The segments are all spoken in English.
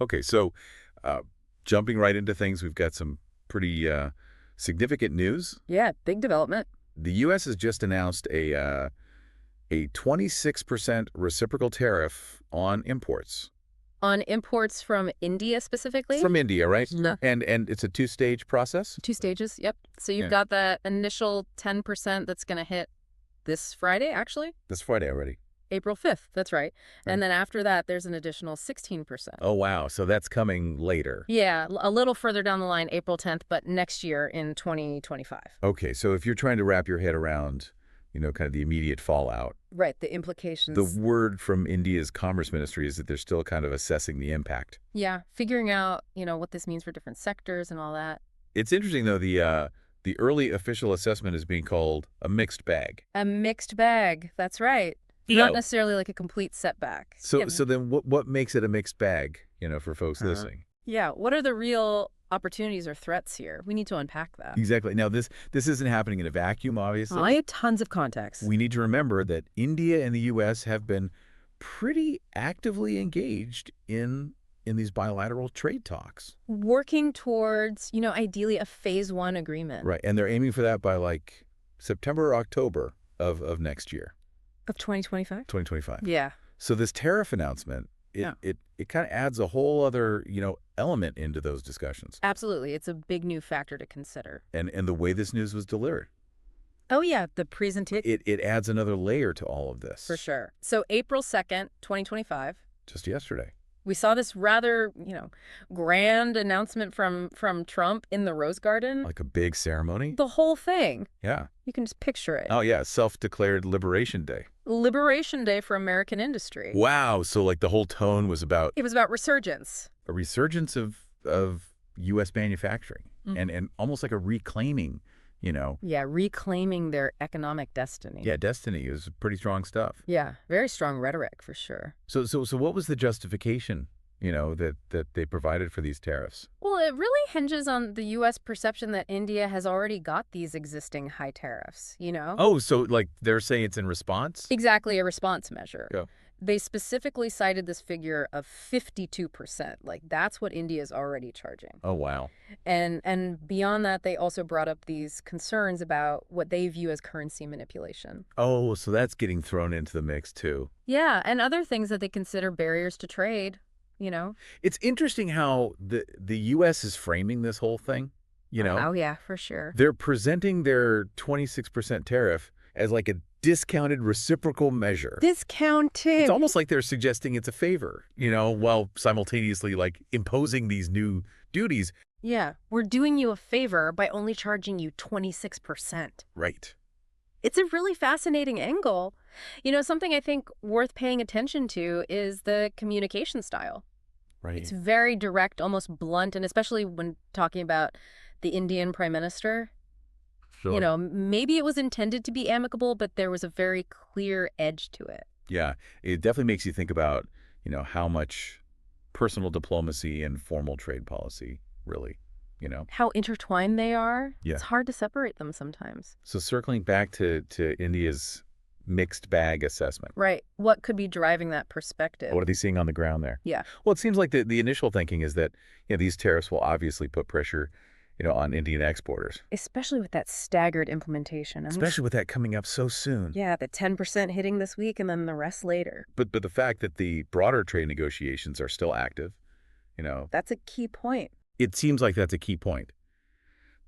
Okay, so uh, jumping right into things, we've got some pretty significant news. Yeah, big development. The U.S. has just announced a 26% reciprocal tariff on imports On imports from India specifically? from India, right? No. And it's a two-stage process? Two stages, yep. So you've Yeah, got that initial 10% that's going to hit this Friday, actually, this Friday already. April 5th. That's right. Right. And then after that, there's an additional 16%. Oh, wow. So that's coming later. Yeah, a little further down the line, April 10th, but next year in 2025. Okay, so if you're trying to wrap your head around, kind of the immediate fallout, Right, the the implications. word from India's Commerce Ministry is that they're still kind of assessing the impact. Yeah, figuring out, what this means for different sectors and all that. It's interesting, though, the early official assessment is being called a mixed bag. A mixed bag, that's right. You Not know, necessarily like a complete setback. so then what makes it a mixed bag, for folks Uh-huh. listening? Yeah, what are the real opportunities or threats here? We need to unpack that. Exactly. Now, this isn't happening in a vacuum, obviously. I have tons of context. We need to remember that India and the U.S. have been pretty actively engaged in these bilateral trade talks. Working towards, ideally a phase one agreement Right. And they're aiming for that by like September or October of next year, of 2025. 2025. Yeah. So this tariff announcement, Yeah. it kind of adds a whole other, element into those discussions. Absolutely. It's a big new factor to consider. And the way this news was delivered, Oh, yeah. The presentation. it adds another layer to all of this. For sure. So April 2nd, 2025, Just yesterday. we saw this rather, grand announcement from Trump in the Rose Garden. Like a big ceremony. The whole thing. Yeah. You can just picture it. Oh, yeah. Self-declared Liberation Day. Liberation Day for American industry. Wow. So like the whole tone was about It was about resurgence. a resurgence of U.S. manufacturing Mhm. and almost like a reclaiming, Yeah, reclaiming their economic destiny. yeah, destiny is pretty strong stuff. Yeah, very strong rhetoric for sure. So what was the justification, that they provided for these tariffs? Well, it really hinges on the U.S. perception that India has already got these existing high tariffs, Oh, so like they're saying it's in response? Exactly, a response measure. Go. They specifically cited this figure of 52%. Like, that's what India is already charging. Oh, wow. And beyond that, they also brought up these concerns about what they view as currency manipulation. Oh, so that's getting thrown into the mix too. Yeah, and other things that they consider barriers to trade. It's interesting how the U.S. is framing this whole thing, Oh, yeah, for sure. They're presenting their 26% tariff as like a discounted reciprocal measure. Discounted. It's almost like they're suggesting it's a favor, while simultaneously like imposing these new duties. Yeah, we're doing you a favor by only charging you 26%. Right. It's a really fascinating angle. Something I think worth paying attention to is the communication style. Right. It's very direct, almost blunt, and especially when talking about the Indian Prime Minister. Sure. Maybe it was intended to be amicable, but there was a very clear edge to it. Yeah. It definitely makes you think about, how much personal diplomacy and formal trade policy really. How intertwined they are. Yeah. It's hard to separate them sometimes. So circling back to India's mixed bag assessment. Right. What could be driving that perspective? What are they seeing on the ground there? Yeah. Well, it seems like the initial thinking is that these tariffs will obviously put pressure on Indian exporters. Especially with that staggered implementation. Especially with that coming up so soon. Yeah, the 10% hitting this week and then the rest later. But the fact that the broader trade negotiations are still active, That's a key point. it seems like that's a key point.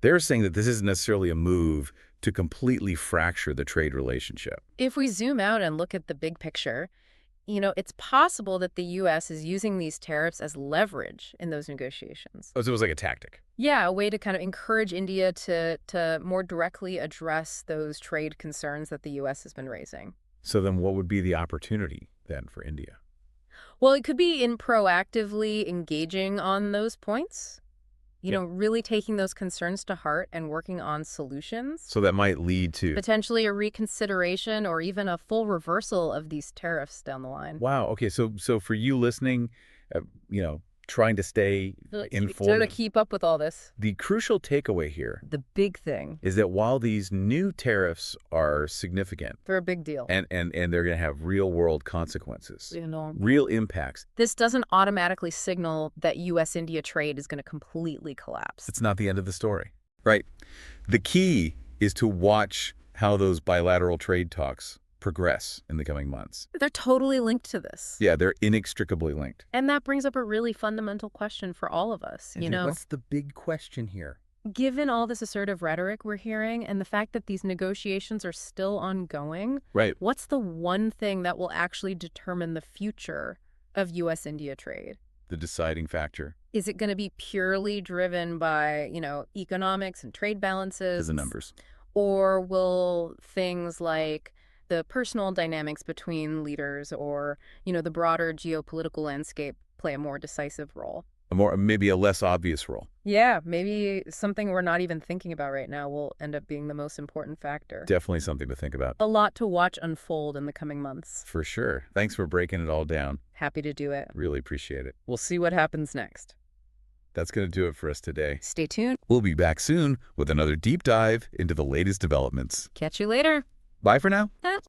They're saying that this isn't necessarily a move to completely fracture the trade relationship. If we zoom out and look at the big picture, it's possible that the U.S. is using these tariffs as leverage in those negotiations. Oh, so it was like a tactic. Yeah, a way to kind of encourage India to more directly address those trade concerns that the U.S. has been raising. So then what would be the opportunity then for India? Well, it could be in proactively engaging on those points, really taking those concerns to heart and working on solutions. So that might lead to... Potentially a reconsideration or even a full reversal of these tariffs down the line. Wow. Okay. So for you listening, trying to stay To informed. keep up with all this. The crucial takeaway here The big thing. is that while these new tariffs are significant They're a big deal. and they're going to have real-world consequences, You know, real impacts, this doesn't automatically signal that U.S.-India trade is going to completely collapse. it's not the end of the story, right? The key is to watch how those bilateral trade talks progress in the coming months. They're totally linked to this. Yeah, they're inextricably linked. And that brings up a really fundamental question for all of us. And what's the big question here? Given all this assertive rhetoric we're hearing and the fact that these negotiations are still ongoing, Right. what's the one thing that will actually determine the future of U.S.-India trade? The deciding factor Is it going to be purely driven by, economics and trade balances? is the numbers. Or will things like the personal dynamics between leaders or, the broader geopolitical landscape play a more decisive role? Maybe a less obvious role. Yeah, maybe something we're not even thinking about right now will end up being the most important factor. Definitely something to think about. A lot to watch unfold in the coming months. For sure. Thanks for breaking it all down. Happy to do it. Really appreciate it. We'll see what happens next. That's going to do it for us today. Stay tuned. We'll be back soon with another deep dive into the latest developments. Catch you later. Bye for now.